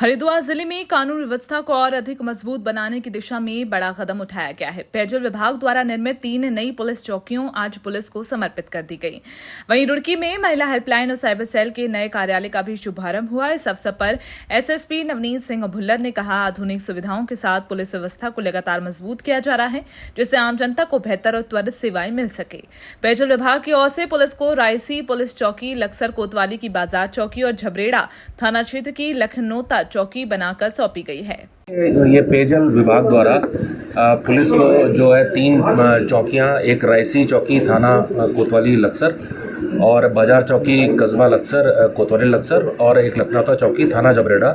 हरिद्वार जिले में कानून व्यवस्था को और अधिक मजबूत बनाने की दिशा में बड़ा कदम उठाया गया है। पेयजल विभाग द्वारा निर्मित 3 नई पुलिस चौकियों आज पुलिस को समर्पित कर दी गई। वहीं रुड़की में महिला हेल्पलाइन और साइबर सेल के नए कार्यालय का भी शुभारंभ हुआ। इस अवसर पर एसएसपी नवनीत सिंह भुल्लर ने कहा, आधुनिक सुविधाओं के साथ पुलिस व्यवस्था को लगातार मजबूत किया जा रहा है, जिससे आम जनता को बेहतर और त्वरित सेवाएं मिल सके। पेयजल विभाग की ओर से पुलिस को रायसी पुलिस चौकी, लक्सर कोतवाली की बाजार चौकी और झबरेड़ा थाना क्षेत्र की लखनौता चौकी बनाकर सौंपी गई है। ये पेयजल विभाग द्वारा पुलिस को जो है 3 चौकियां, एक रायसी चौकी थाना कोतवाली लक्सर और बाजार चौकी कस्बा लक्सर कोतवाली लक्सर और एक लखनौता चौकी थाना जबरेड़ा,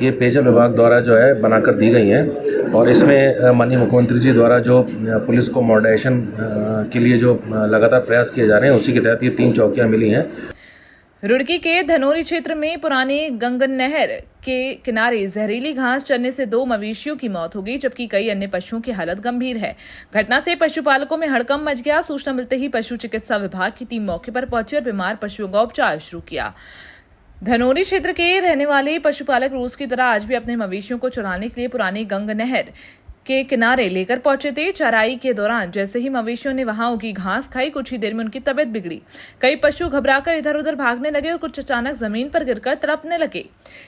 ये पेयजल विभाग द्वारा जो है बनाकर दी गई हैं। और इसमें माननीय मुख्यमंत्री जी द्वारा जो पुलिस को मॉडर्नाइजेशन के लिए जो लगातार प्रयास किए जा रहे हैं, उसी के तहत ये 3 चौकियाँ मिली हैं। रुड़की के धनोरी क्षेत्र में पुरानी गंगन नहर के किनारे जहरीली घास चरने से 2 मवेशियों की मौत हो गई, जबकि कई अन्य पशुओं की हालत गंभीर है। घटना से पशुपालकों में हड़कंप मच गया। सूचना मिलते ही पशु चिकित्सा विभाग की टीम मौके पर पहुंची और बीमार पशुओं का उपचार शुरू किया। धनोरी क्षेत्र के रहने वाले पशुपालक रोज की तरह आज भी अपने मवेशियों को चुराने के लिए पुरानी गंग नहर के किनारे लेकर पहुंचे थे। चराई के दौरान जैसे ही मवेशियों ने वहां उगी घास खाई, कुछ ही देर में उनकी तबीयत बिगड़ी। कई पशु घबराकर इधर उधर भागने लगे और कुछ अचानक जमीन पर गिरकर तड़पने लगे।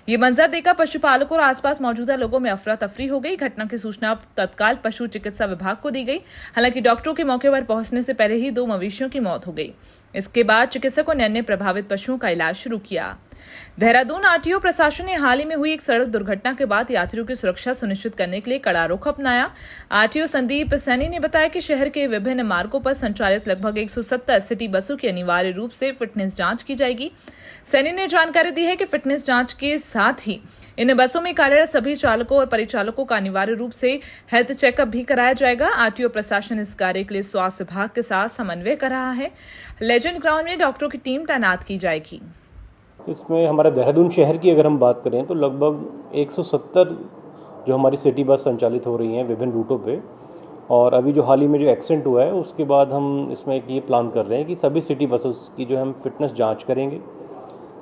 ये मंजर देखकर पशुपालकों और आसपास मौजूदा लोगों में अफरा तफरी हो गई। घटना की सूचना तत्काल पशु चिकित्सा विभाग को दी गई। हालांकि डॉक्टरों के मौके पर पहुंचने से पहले ही 2 मवेशियों की मौत हो गई। इसके बाद चिकित्सकों ने अन्य प्रभावित पशुओं का इलाज शुरू किया। देहरादून आरटीओ प्रशासन ने हाल ही में हुई एक सड़क दुर्घटना के बाद यात्रियों की सुरक्षा सुनिश्चित करने के लिए कड़ा रुख अपनाया। आरटीओ संदीप सैनी ने बताया कि शहर के विभिन्न मार्गों पर संचालित लगभग 170 सिटी बसों की अनिवार्य रूप से फिटनेस जांच की जाएगी। सैनी ने जानकारी दी है कि फिटनेस जांच के साथ ही इन बसों में कार्यरत सभी चालकों और परिचालकों का अनिवार्य रूप से हेल्थ चेकअप भी कराया जाएगा। आरटीओ प्रशासन इस कार्य के लिए स्वास्थ्य विभाग के साथ समन्वय कर रहा है। लेजेंड ग्राउंड में डॉक्टरों की टीम तैनात की जाएगी। इसमें हमारे देहरादून शहर की अगर हम बात करें तो लगभग 170 जो हमारी सिटी बस संचालित हो रही हैं विभिन्न रूटों पे। और अभी जो हाल ही में जो एक्सीडेंट हुआ है उसके बाद हम इसमें ये प्लान कर रहे हैं कि सभी सिटी बसेस की जो हम फिटनेस जांच करेंगे।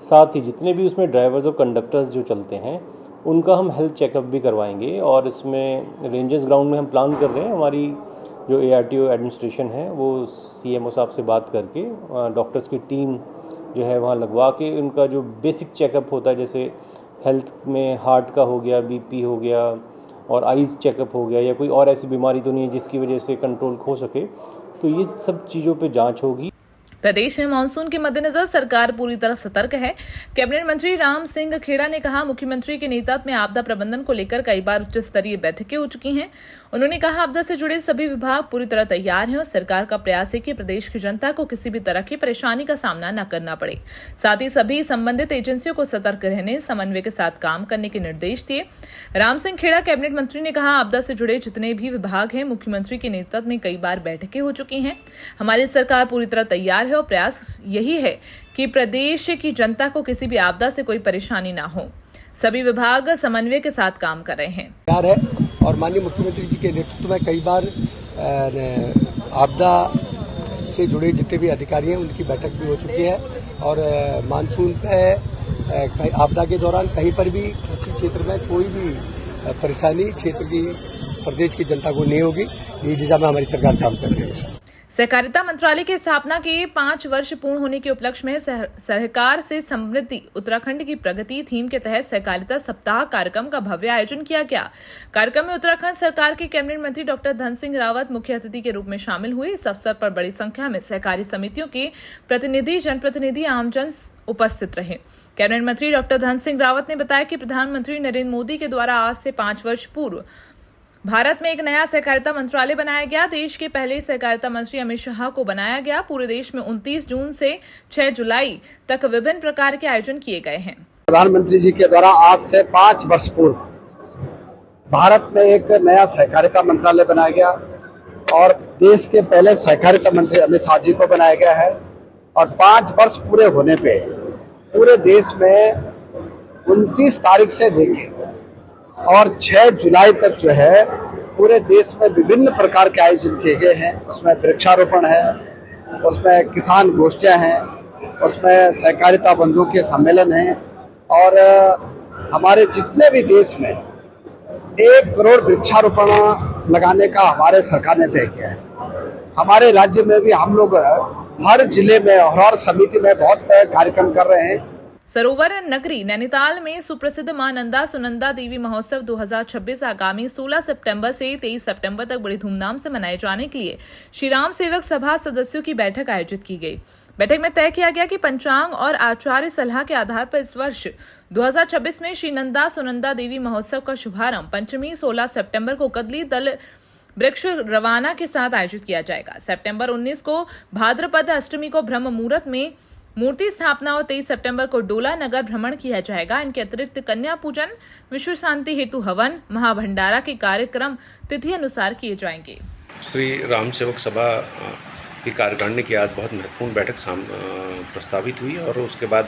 साथ ही जितने भी उसमें ड्राइवर्स और कंडक्टर्स जो चलते हैं उनका हम हेल्थ चेकअप भी करवाएंगे। और इसमें रेंजर्स ग्राउंड में हम प्लान कर रहे हैं, हमारी जो ARTO एडमिनिस्ट्रेशन है वो CMO साहब से बात करके डॉक्टर्स की टीम जो है वहाँ लगवा के उनका जो बेसिक चेकअप होता है, जैसे हेल्थ में हार्ट का हो गया, BP हो गया और आईज चेकअप हो गया, या कोई और ऐसी बीमारी तो नहीं है जिसकी वजह से कंट्रोल खो सके, तो ये सब चीज़ों पे जांच होगी। प्रदेश में मानसून के मद्देनजर सरकार पूरी तरह सतर्क है। कैबिनेट मंत्री राम सिंह खेड़ा ने कहा, मुख्यमंत्री के नेतृत्व में आपदा प्रबंधन को लेकर कई बार उच्च स्तरीय बैठकें हो चुकी हैं। उन्होंने कहा, आपदा से जुड़े सभी विभाग पूरी तरह तैयार हैं और सरकार का प्रयास है कि प्रदेश की जनता को किसी भी तरह की परेशानी का सामना न करना पड़े। साथ ही सभी संबंधित एजेंसियों को सतर्क रहने, समन्वय के साथ काम करने के निर्देश दिए। राम सिंह खेड़ा कैबिनेट मंत्री ने कहा, आपदा से जुड़े जितने भी विभाग हैं, मुख्यमंत्री के नेतृत्व में कई बार बैठकें हो चुकी हैं। हमारी सरकार पूरी तरह तैयार है और प्रयास यही है कि प्रदेश की जनता को किसी भी आपदा से कोई परेशानी ना हो। सभी विभाग समन्वय के साथ काम कर रहे हैं। तैयार है और माननीय मुख्यमंत्री जी के नेतृत्व में कई बार आपदा से जुड़े जितने भी अधिकारी हैं उनकी बैठक भी हो चुकी है। और मानसून पे आपदा के दौरान कहीं पर भी कृषि क्षेत्र में कोई भी परेशानी क्षेत्र की प्रदेश की जनता को नहीं होगी। इस दिशा में हमारी सरकार काम कर रही है। सहकारिता मंत्रालय की स्थापना के 5 वर्ष पूर्ण होने के उपलक्ष्य में सहकार से समृद्धि उत्तराखंड की प्रगति थीम के तहत सहकारिता सप्ताह कार्यक्रम का भव्य आयोजन किया गया। कार्यक्रम में उत्तराखंड सरकार के कैबिनेट मंत्री डॉक्टर धन सिंह रावत मुख्य अतिथि के रूप में शामिल हुए। इस अवसर पर बड़ी संख्या में सहकारी समितियों के प्रतिनिधि, जनप्रतिनिधि, आमजन उपस्थित रहे। कैबिनेट मंत्री डॉक्टर धन सिंह रावत ने बताया कि प्रधानमंत्री नरेंद्र मोदी के द्वारा आज से 5 वर्ष पूर्व भारत में एक नया सहकारिता मंत्रालय बनाया गया। देश के पहले सहकारिता मंत्री अमित शाह को बनाया गया। पूरे देश में 29 जून से 6 जुलाई तक विभिन्न प्रकार के आयोजन किए गए हैं। प्रधानमंत्री जी के द्वारा आज से 5 वर्ष पूर्व भारत में एक नया सहकारिता मंत्रालय बनाया गया और देश के पहले सहकारिता मंत्री अमित शाह जी को बनाया गया है। और 5 वर्ष पूरे होने पे पूरे देश में 29 तारीख से लेके और 6 जुलाई तक जो है पूरे देश में विभिन्न प्रकार के आयोजन किए गए हैं। उसमें वृक्षारोपण है, उसमें किसान गोष्ठियां हैं, उसमें सहकारिता बंधुओं के सम्मेलन हैं और हमारे जितने भी देश में 1 करोड़ वृक्षारोपण लगाने का हमारे सरकार ने तय किया है। हमारे राज्य में भी हम लोग हर जिले में और हर समिति में बहुत कार्यक्रम कर रहे हैं। सरोवर नगरी नैनीताल में सुप्रसिद्ध मां नंदा सुनंदा देवी महोत्सव 2026 आगामी 16 सितंबर से 23 सितंबर तक बड़ी धूमधाम से मनाए जाने के लिए श्री राम सेवक सभा सदस्यों की बैठक आयोजित की गई। बैठक में तय किया गया कि पंचांग और आचार्य सलाह के आधार पर इस वर्ष 2026 में श्री नंदा सुनंदा देवी महोत्सव का शुभारंभ पंचमी 16 सितंबर को कदली दल वृक्ष रवाना के साथ आयोजित किया जाएगा। सितंबर 19 को भाद्रपद अष्टमी को ब्रह्म मुहूर्त में मूर्ति स्थापना और 23 सितंबर को डोला नगर भ्रमण किया जाएगा। इनके अतिरिक्त कन्या पूजन, विश्व शांति हेतु हवन, महाभंडारा के कार्यक्रम तिथि अनुसार किए जाएंगे। श्री राम सेवक सभा की कार्यकारिणी की आज बहुत महत्वपूर्ण बैठक प्रस्तावित हुई और उसके बाद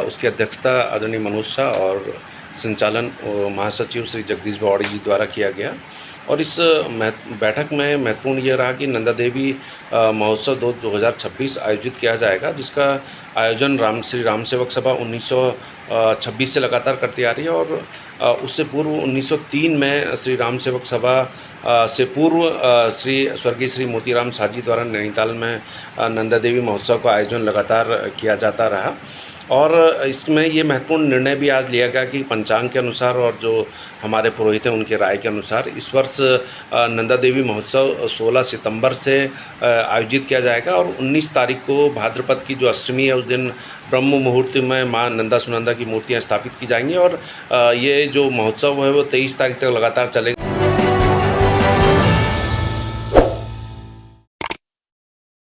उसकी अध्यक्षता आदरणीय मनोज शाह और संचालन महासचिव श्री जगदीश बावड़ी जी द्वारा किया गया। और इस बैठक में महत्वपूर्ण ये रहा कि नंदा देवी महोत्सव 2026 आयोजित किया जाएगा, जिसका आयोजन श्री राम सेवक सभा 1926 से लगातार करती आ रही है। और उससे पूर्व 1903 में श्री राम सेवक सभा से पूर्व स्वर्गीय श्री मोतीराम शाह जी द्वारा नैनीताल में नंदा देवी महोत्सव का आयोजन लगातार किया जाता रहा। और इसमें ये महत्वपूर्ण निर्णय भी आज लिया गया कि पंचांग के अनुसार और जो हमारे पुरोहित हैं उनके राय के अनुसार इस वर्ष नंदा देवी महोत्सव 16 सितंबर से आयोजित किया जाएगा और 19 तारीख को भाद्रपद की जो अष्टमी है उस दिन ब्रह्म मुहूर्त में मां नंदा सुनंदा की मूर्तियां स्थापित की जाएंगी और ये जो महोत्सव है वो 23 तारीख तक लगातार चलेगा।